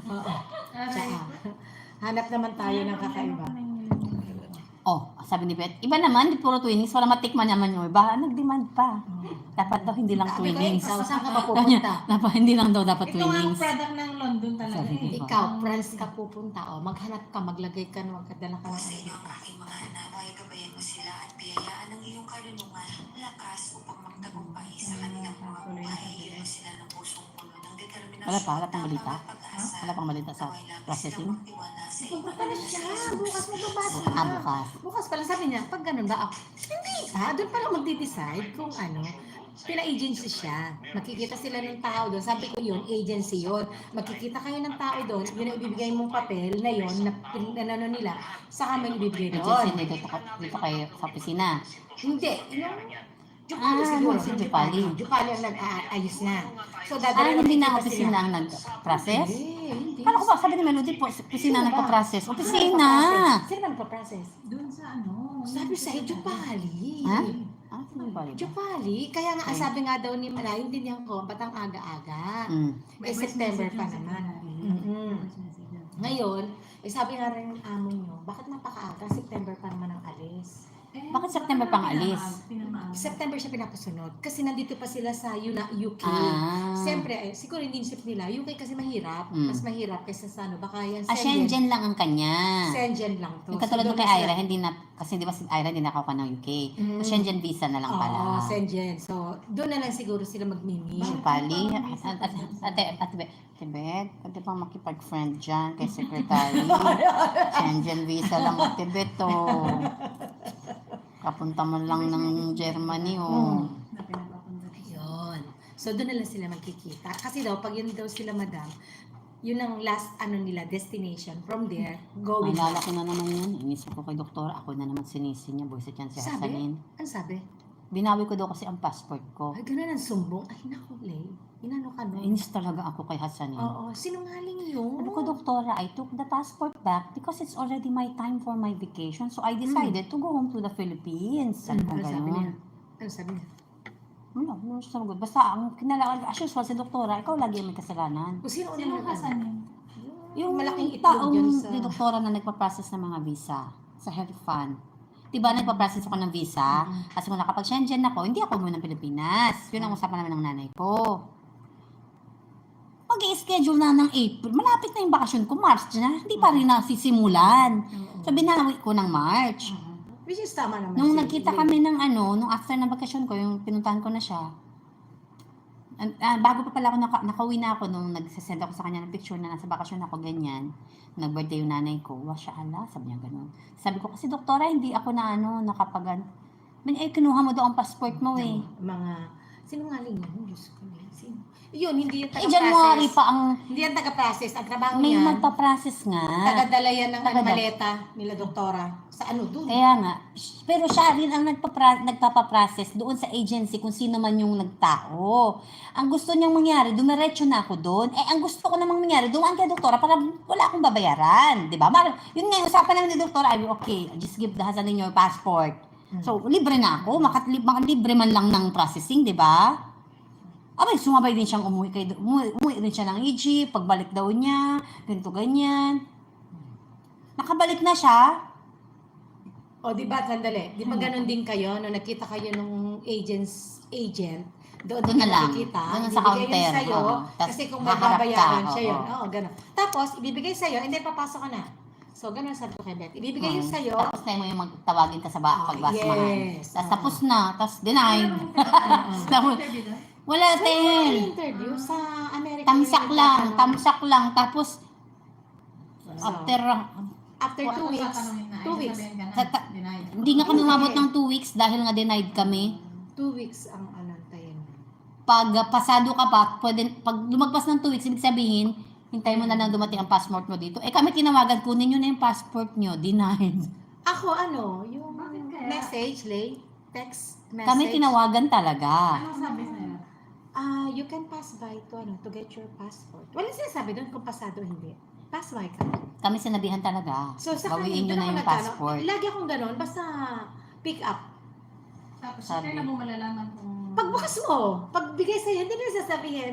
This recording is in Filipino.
Oo. Tsaka, hanap naman tayo ng kakaiba. Oh, sabi ni Beth, iba naman, di puro twinings, wala matikman naman yung iba. Nag-demand pa. Dapat daw hindi lang Sabi ko, twinings. ikaw, saan ka mapupunta? Dapat hindi lang daw dapat Ito ang twinings. product ng London talaga Sabi ko. eh. Ikaw, friends ka pupunta, o maghanap ka, maglagay ka, magkadala ka ng Sa iyo ang aking mga anak, ay gabayan mo sila at biyayaan ang iyong karunungan, lakas upang magtagumpay sa kanilang mga buhay. Iyon sila ng pusong puno ng determinasyon. Wala pang balita? Pag-asa. Wala pang balita sa processing? Pupunta ka na siya, bukas mo babasa. Bukas. Bukas pala sabi niya, pag ganun ba, hindi doon pala magde-decide kung ano, pina-agency siya. Makikita sila ng tao doon. Sabi ko yun, agency yun. Makikita kayo ng tao doon, yun ang ibibigay mong papel na yun, na ano nila, sa kami ibibigay Agency doon. dito kayo sa opisina. Hindi, yung Jupali siguro. si Jupali. Jupali ang nag-aayos na. So, Hindi na makikita opisina sila. ang nag-process? Hindi. Kala ko ba, sabi ni Melody po, opisina Sino ba? nagpa-process. Sino Opisina! nagpa-process? Sino nagpa-process? Doon sa ano. Sabi sa'yo, Jupali. Ha? Sino ba? Jupali. Kaya nga, sabi nga daw ni Malay, hindi niya ko, ba't ang aga-aga? Mm. September pa naman. Ngayon, sabi nga rin ng amo nyo, bakit napakaaga? September pa naman ang alis. Bakit September pang alis? September siya pinapasunod. Kasi nandito pa sila sa UK. Siyempre, siguro inisip nila, UK kasi mahirap. Mas mahirap kaysa sa ano, baka yan Shenzhen lang ang kanya. Shenzhen lang to. Yung katulad So, mo kay doon Ira, hindi na, kasi di ba si Ira hindi nakakuha ng UK. So, Shenzhen visa na lang pala. Oo, Shenzhen. So, doon na lang siguro sila magmimi. Pali, ate Beth, pwede bang makipag-friend dyan kay Secretary? Shenzhen visa lang ang Tibet, oh. Kapunta man lang ng Germany, oh. Ayun. So, doon na lang sila magkikita. Kasi daw, pag yun daw sila, madam, yun ang last, nila, destination. From there, going Maalala back. ko na naman yun. Inisip ko kay doktor, ako na naman sinisi niya. Buisit yan si Sabi? Hasanin. Ano sabi? Binawi ko daw kasi ang passport ko. Ay, ganun ang sumbong. Ay, naku, Lay. Inano ka no? Nainis talaga ako kay Hasanin. Oo, sinungaling yun. Sabi ko, doktora, I took the passport back because it's already my time for my vacation. So, I decided to go home to the Philippines. Sabi ko Ano sabi niya? gano'n. Ano sabi niya? Wala, wala siya sagot. Basta, ang kinalakan, as usual, si doktora, ikaw lagi ang may kasalanan. Kung sino Sino unang kasan yun? Yung malaking itlog taong yun sa... ni doktora na nagpa-process ng mga visa sa Health Fund. Diba, nagpa-process ako ng visa. Kasi kung nakapag-Shenzhen ako, hindi ako umuwi ng Pilipinas. Yun ang usapan namin ng nanay ko. Mag-i-schedule na ng April. Malapit na yung bakasyon ko. March na. Hindi pa rin nasisimulan. So, binawi ko ng March. Which is tama naman. Nung si nagkita Lay. kami ng nung after ng bakasyon ko, yung pinuntahan ko na siya, bago pa pala ako nakauwi na ako nung nagsasend ako sa kanya ng picture na nasa bakasyon ako, ganyan. Nag-birthday yung nanay ko. Wasya ala, sabi niya ganun. Sabi ko kasi, doktora, hindi ako na nakapagan. Kinuha mo daw ang passport mo eh. Mga... Sinungaling yun. Diyos ko. Sino? Yun, hindi yung January taga-process. pa ang Hindi yung taga-process. Ang trabaho may niyan, magpa-process nga. taga-dala yan ng Taga-dala. maleta nila doktora. Sa ano doon? Kaya nga, pero siya rin ang nagpapaprocess doon sa agency kung sino man yung nagtao. Ang gusto niyang mangyari, dumiretso na ako doon. Ang gusto ko namang mangyari, dumaan kay doktora para wala akong babayaran. Diba? Yun nga, yung usapan namin ni doktora, ay okay, just give the Hasanin your passport. So, libre na ako. Makalibre man lang ng processing, di ba? Abay, sumabay din siyang umuwi din siya ng Egypt, pagbalik daw niya, ganito, ganyan. Nakabalik na siya. O, di ba, sandali. Di ba ganun din kayo, nung nakita kayo nung agent, doon Na lang. nakikita, Doon sa ibibigay yun counter, sa'yo, Tas kasi kung may haharap babayaran ka, siya yun. oo. Oo, ganun. Tapos, ibibigay sa'yo, hindi, papasok ka na. So, ganun sabi ko kay Beth. Ibibigay yun sa'yo, Tapos na mo yung magtawagin ka sa pagbasmahan. yes. Tapos tapos na, tapos denied. Tapos, wala Sa din. interview sa America. Tamsak lang. Tapos, after, After 2 weeks. 2 weeks. hindi nga kami umabot ng 2 weeks dahil nga denied kami. 2 weeks ang anantayin. Pag pasado ka pa, pag lumagpas ng 2 weeks, ibig sabihin, hintay mo na lang dumating ang passport mo dito. Kami tinawagan, kunin nyo na yung passport nyo. Denied. Ako, yung message, text message. Kami tinawagan talaga. Ano sabi sa'yo? You can pass by to get your passport. Wala sinasabi doon kung pasado o hindi. Pass by ka. Kami sinabihan talaga. So, sa Bawiin nyo doon na ako yung nagkano. passport. Lagi akong ganun, basta pick up. Tapos Sabi. kailan mo malalaman kung... Pagbukas mo, pagbigay sa'yo, hindi nila sasabihin,